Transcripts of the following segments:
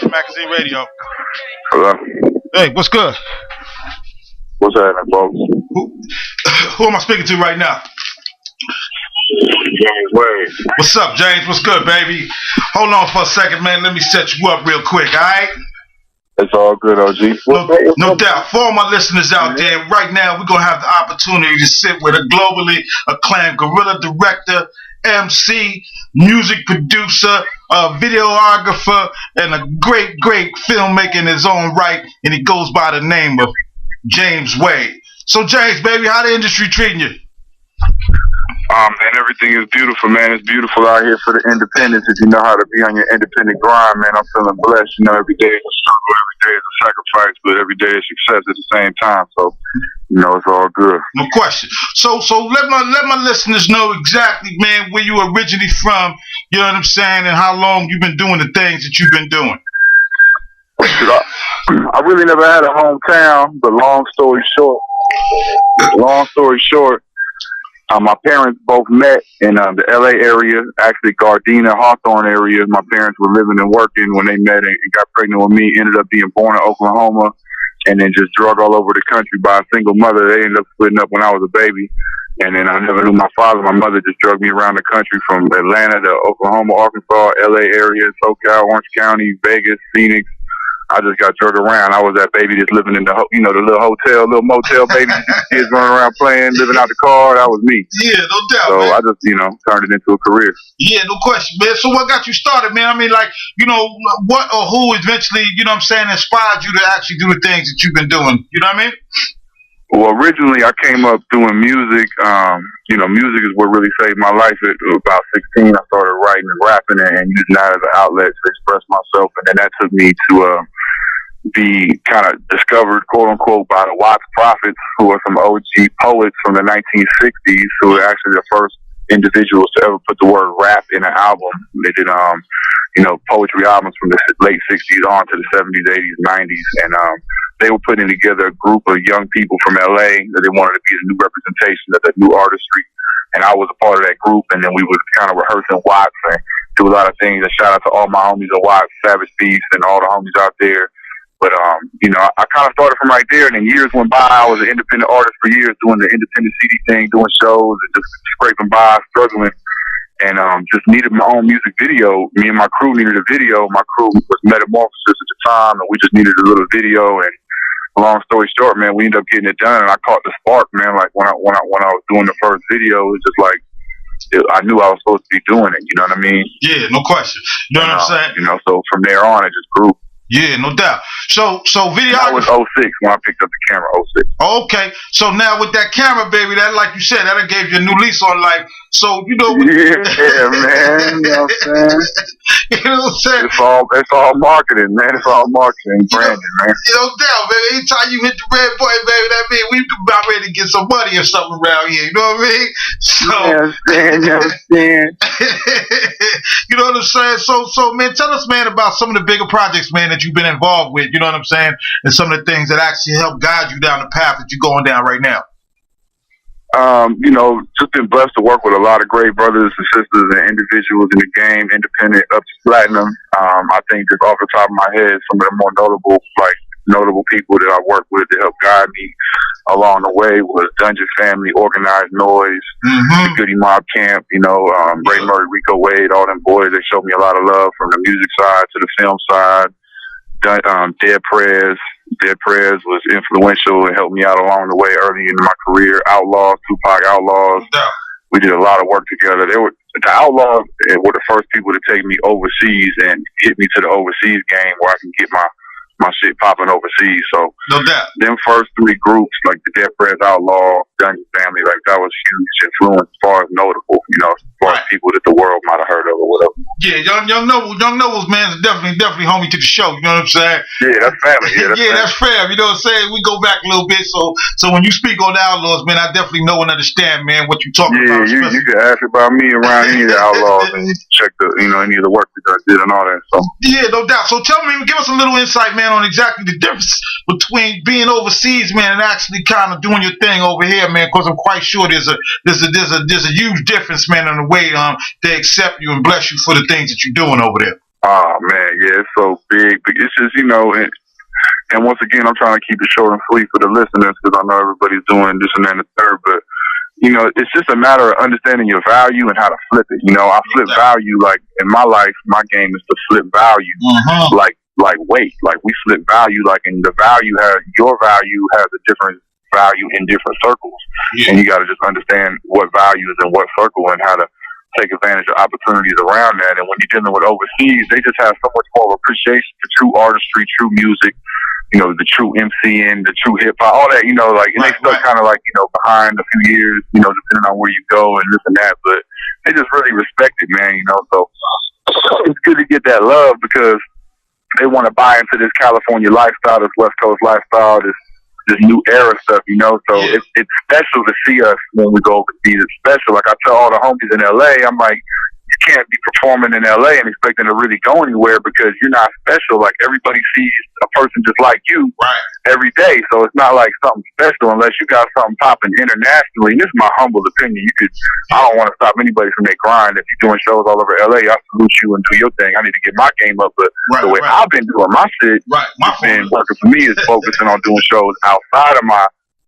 Mafia Magazine Radio. Hello. Hey, what's good? What's happening, folks? Who am I speaking to right now? James Wade. What's up, James? What's good, baby? Hold on for a second, man. Let me set you up real quick, all right? It's all good, OG. No doubt. For all my listeners out there, right now we're going to have the opportunity to sit with a globally acclaimed guerrilla director, MC, music producer, videographer, and a great filmmaker in his own right, and he goes by the name of James Wade. So, James, baby, how the industry treating you? Man, everything is beautiful, man. It's beautiful out here for the independents. If you know how to be on your independent grind, man, I'm feeling blessed. You know, every day is a struggle, every day is a sacrifice, but every day is success at the same time. So, you know, it's all good. No question. So let my listeners know exactly, man, where you originally from. You know what I'm saying, and how long you've been doing the things that you've been doing. I really never had a hometown, but long story short, my parents both met in the LA area, actually Gardena, Hawthorne area. My parents were living and working when they met and got pregnant with me, ended up being born in Oklahoma, and then just drug all over the country by a single mother. They ended up splitting up when I was a baby. And then I never knew my father. My mother just drug me around the country from Atlanta to Oklahoma, Arkansas, LA area, SoCal, Orange County, Vegas, Phoenix. I just got drugged around. I was that baby just living in the, the little hotel, little motel baby, kids running around playing, living out the car. That was me. Yeah, no doubt, so man. I just, turned it into a career. Yeah, no question, man. So what got you started, man? I mean, like, what or who eventually, inspired you to actually do the things that you've been doing? You know what I mean? Well, originally I came up doing music. Music is what really saved my life. At about 16, I started writing and rapping and using that as an outlet to express myself. And then that took me to be kind of discovered, quote unquote, by the Watts Prophets, who are some OG poets from the 1960s, who were actually the first individuals to ever put the word rap in an album. They did, poetry albums from the late 60s on to the 70s, 80s, 90s. And they were putting together a group of young people from LA that they wanted to be a new representation of the new artistry. And I was a part of that group. And then we was kind of rehearsing Watts and do a lot of things. And shout out to all my homies at Watts, Savage Beast, and all the homies out there. But, I kind of started from right there, and then years went by. I was an independent artist for years, doing the independent CD thing, doing shows, and just scraping by, struggling, and just needed my own music video. Me and my crew needed a video. My crew was Metamorphosis at the time, and we just needed a little video. And long story short, man, we ended up getting it done, and I caught the spark, man. Like when I was doing the first video, it was just like I knew I was supposed to be doing it. You know what I mean? Yeah, no question. You know what I'm saying? So from there on, it just grew. Yeah, no doubt. So videography. That was 06 when I picked up the camera, 06. Okay. So now with that camera, baby, that, like you said, that gave you a new lease on life. So, Yeah, man. You know what I'm saying? You know what I'm saying? It's all marketing, man. It's all marketing, branding, man. No doubt, baby. Anytime you hit the red button, baby, that means we about ready to get some money or something around here. You know what I mean? So, you understand. You know what I'm saying? So, man, tell us, man, about some of the bigger projects, man, that you've been involved with. You know what I'm saying? And some of the things that actually help guide you down the path that you're going down right now. Just been blessed to work with a lot of great brothers and sisters and individuals in the game, independent up to platinum. I think just off the top of my head, some of the more notable people that I worked with to help guide me along the way was Dungeon Family, Organized Noise, the Goody Mob Camp, Ray Murray, Rico Wade, all them boys. They showed me a lot of love from the music side to the film side. Dead Prez was influential and helped me out along the way early in my career. Outlaws, Tupac Outlaws. Yeah. We did a lot of work together. The Outlaws were the first people to take me overseas and get me to the overseas game where I can get my shit popping overseas. So no doubt. Them first three groups, like the Dead Prez Outlaw, Dungeon Family, like that was huge influence as far as notable, as far as people that the world might have heard of or whatever. Yeah, young Nobles, man, is definitely homie to the show. You know what I'm saying? Yeah, that's family. Yeah, that's fam. You know what I'm saying? We go back a little bit, so when you speak on the Outlaws, man, I definitely know and understand, man, what you're talking about. Yeah, you can ask about me around any of the Outlaws and check any of the work that I did and all that. So yeah, no doubt. So tell me, give us a little insight, man, on exactly the difference between being overseas, man, and actually kind of doing your thing over here, man. Because I'm quite sure there's a huge difference, man, in the way they accept you and bless you for the things that you're doing over there. Oh man, yeah, it's so big. But it's just, you know, and once again, I'm trying to keep it short and sweet for the listeners because I know everybody's doing this and that and the third. But you know, it's just a matter of understanding your value and how to flip it. You know, I flip value like in my life. My game is to flip value, like weight. Like we flip value, like, and the value has your value has a different value in different circles, and you got to just understand what value is in what circle and how to take advantage of opportunities around that. And when you're dealing with overseas, they just have so much more appreciation for true artistry, true music, you know, the true MCing, the true hip hop, all that, you know, like, and they stuck kind of like, you know, behind a few years, you know, depending on where you go and this and that, but they just really respect it, man, you know, so it's good to get that love because they want to buy into this California lifestyle, this West Coast lifestyle, this new era stuff, you know, so it's special to see us when we go overseas. It's special. Like I tell all the homies in LA, I'm like, you can't be performing in LA and expecting to really go anywhere because you're not special. Like everybody sees a person just like you every day. So it's not like something special unless you got something popping internationally. And this is my humble opinion. I don't want to stop anybody from their grind. If you're doing shows all over LA, I salute you and do your thing. I need to get my game up. But the way I've been doing my shit, been working for me is focusing on doing shows outside of my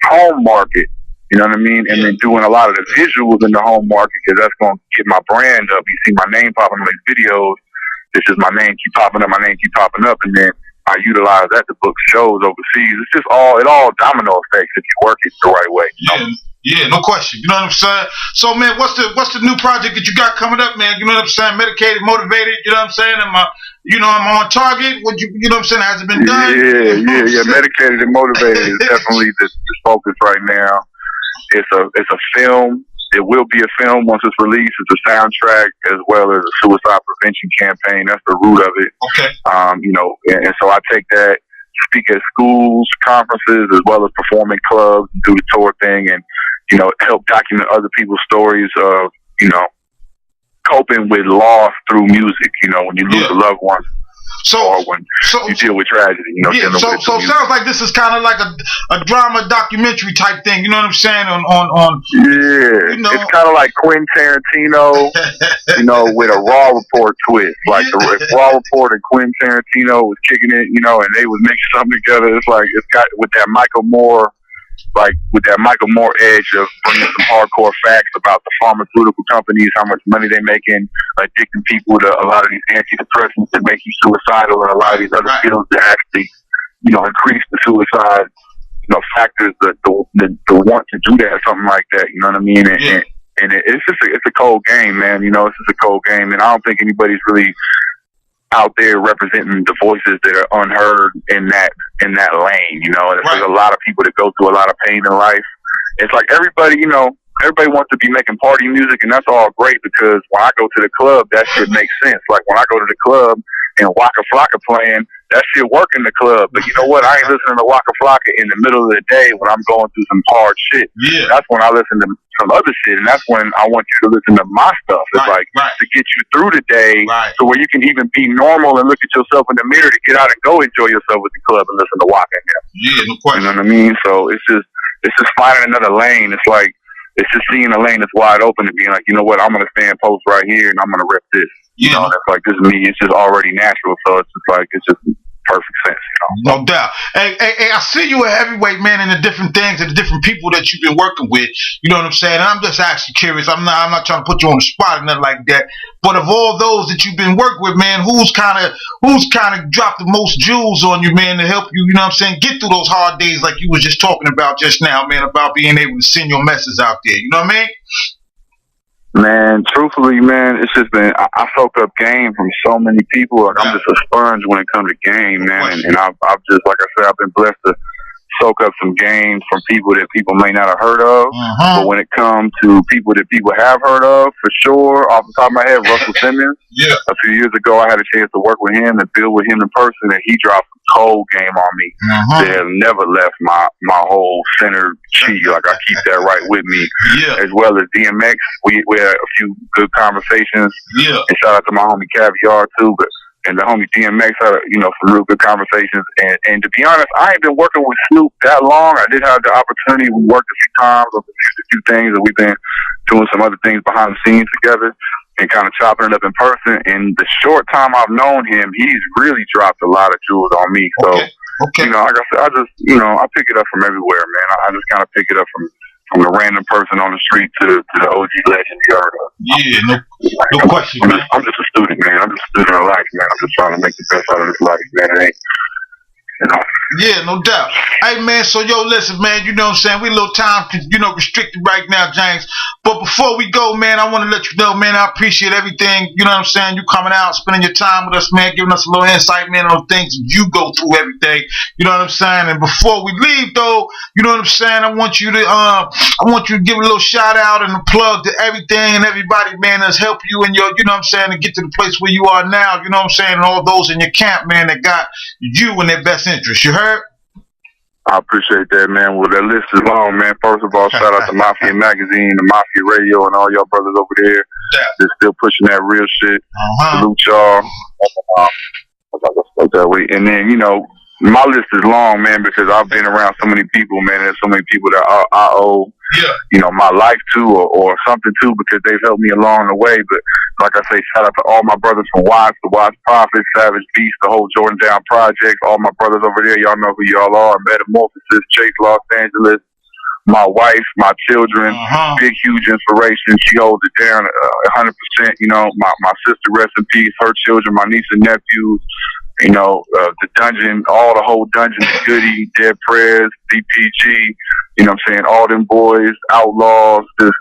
home market. You know what I mean? And then doing a lot of the visuals in the home market because that's going to get my brand up. You see my name popping on these videos. It's just my name keep popping up, and then I utilize that to book shows overseas. It's just it all domino effects if you work it the right way. You know? Yeah, no question. You know what I'm saying? So, man, what's the new project that you got coming up, man? You know what I'm saying? Medicated, motivated. You know what I'm saying? I'm on target. You know what I'm saying? Has it been done? Yeah. Medicated and motivated is definitely the focus right now. It's a film. It will be a film once it's released. It's a soundtrack as well as a suicide prevention campaign. That's the root of it. Okay. You know, and so I take that, speak at schools, conferences, as well as performing clubs, do the tour thing, and you know, help document other people's stories of, you know, coping with loss through music. You know, when you lose a loved one. Or when you deal with tragedy, you know. So it sounds like this is kind of like a drama documentary type thing. You know what I'm saying? You know, it's kind of like Quentin Tarantino, you know, with a Raw Report twist. Like if Raw Report and Quentin Tarantino was kicking it, you know, and they would mix something together. It's like it's got with that Michael Moore edge of bringing some hardcore facts about the pharmaceutical companies, how much money they're making, addicting people to a lot of these antidepressants that make you suicidal, and a lot of these other pills that actually, you know, increase the suicide, you know, factors, the want to do that, something like that. You know what I mean? And it's just it's a cold game, man. You know, it's just a cold game, and I don't think anybody's really out there representing the voices that are unheard in that lane, you know. And there's a lot of people that go through a lot of pain in life. It's like everybody wants to be making party music, and that's all great because when I go to the club, that shit makes sense. Like when I go to the club and Waka Flocka playing, that shit work in the club. But you know what? I ain't listening to Waka Flocka in the middle of the day when I'm going through some hard shit. Yeah. That's when I listen to some other shit, and that's when I want you to listen to my stuff. It's to get you through the day to where you can even be normal and look at yourself in the mirror to get out and go enjoy yourself at the club and listen to Waka. Yeah, no question. You know what I mean? So it's just finding another lane. It's just seeing a lane that's wide open and being like, you know what, I'm going to stand post right here and I'm going to rip this. You know, that's like, this is me. It's just already natural. So it's just like, it's just perfect sense, you know. No doubt. Hey, I see you a heavyweight, man, in the different things and the different people that you've been working with. You know what I'm saying? And I'm just actually curious. I'm not trying to put you on the spot or nothing like that. But of all those that you've been working with, man, who's kind of dropped the most jewels on you, man, to help you, you know what I'm saying, get through those hard days like you was just talking about just now, man, about being able to send your message out there. You know what I mean? Man, truthfully, man, it's just been, I soak up game from so many people. Like, I'm just a sponge when it comes to game, man. And I've just, like I said, I've been blessed to soak up some game from people that people may not have heard of. But when it comes to people that people have heard of, for sure, off the top of my head, Russell Simmons. A few years ago, I had a chance to work with him and build with him in person, and he dropped some cold game on me that have never left my whole center chi. Like, I keep that right with me. As well as DMX, we had a few good conversations. And shout out to my homie Caviar too. And the homie DMX had, some real good conversations. And to be honest, I ain't been working with Snoop that long. I did have the opportunity. We worked a few times on a few things, and we've been doing some other things behind the scenes together. and kind of chopping it up in person. In the short time I've known him, he's really dropped a lot of jewels on me. So, you know, like I said, I just, you know, I pick it up from everywhere, man. I just kind of pick it up from the random person on the street to the OG legend you heard of. Yeah, no question, man. I'm just a student, man. I'm just a student of life, man. I'm just trying to make the best out of this life, man. It ain't, you know. Yeah, no doubt. Hey, man, so, yo, listen, man, you know what I'm saying? We a little time, you know, restricted right now, James. But before we go, man, I want to let you know, man, I appreciate everything, you know what I'm saying? You coming out, spending your time with us, man, giving us a little insight, man, on things you go through every day. You know what I'm saying? And before we leave, though, you know what I'm saying? I want you to give a little shout out and a plug to everything and everybody, man, that's helped you in your, you know what I'm saying, to get to the place where you are now, you know what I'm saying? And all those in your camp, man, that got you in their best interest. You heard? I appreciate that, man. Well, that list is long, man. First of all, shout out to MAFIA Magazine, the MAFIA Radio, and all y'all brothers over there. They're still pushing that real shit. Salute y'all. That way. And then, you know, my list is long, man, because I've been around so many people, man. There's so many people that I owe, you know, my life to or something to, because they've helped me along the way. But like I say, shout out to all my brothers from Watts, the Watts Prophets, Savage Beast, the whole Jordan Down Project, all my brothers over there. Y'all know who y'all are. Metamorphosis, Chase, Los Angeles. My wife, my children, big, huge inspiration. She holds it down 100%. You know, my sister, rest in peace. Her children, my niece and nephews. You know, the dungeon, all the whole dungeon, Goody, Dead Prayers, DPG, you know what I'm saying, all them boys, Outlaws, the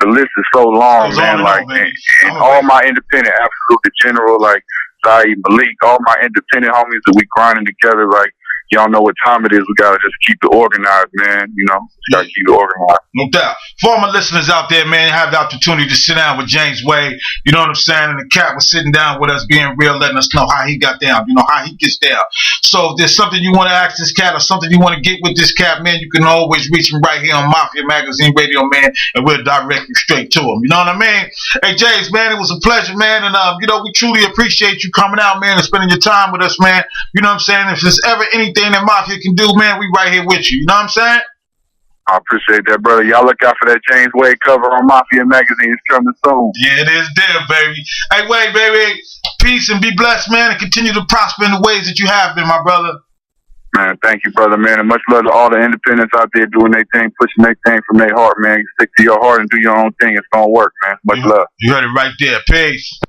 list is so long, man, like, and all my independent, Absolute General, like, Zaid, Malik, all my independent homies that we grinding together, like, y'all know what time it is. We gotta just keep it organized, man. You know, gotta keep it organized. No doubt. For all my listeners out there, man, have the opportunity to sit down with James Wade. You know what I'm saying? And the cat was sitting down with us, being real, letting us know how he got down. You know how he gets down. So if there's something you want to ask this cat or something you want to get with this cat, man, you can always reach him right here on MAFIA Magazine Radio, man, and we'll direct you straight to him. You know what I mean? Hey, James, man, it was a pleasure, man, and you know, we truly appreciate you coming out, man, and spending your time with us, man. You know what I'm saying? If there's ever anything that Mafia can do, man, we right here with you. You know what I'm saying? I appreciate that, brother. Y'all look out for that James Wade cover on MAFIA Magazine. It's coming soon. Yeah, it is there, baby. Hey, Wade, baby. Peace and be blessed, man, and continue to prosper in the ways that you have been, my brother. Man, thank you, brother, man. And much love to all the independents out there doing their thing, pushing their thing from their heart, man. You stick to your heart and do your own thing. It's going to work, man. Much love. You heard it right there. Peace.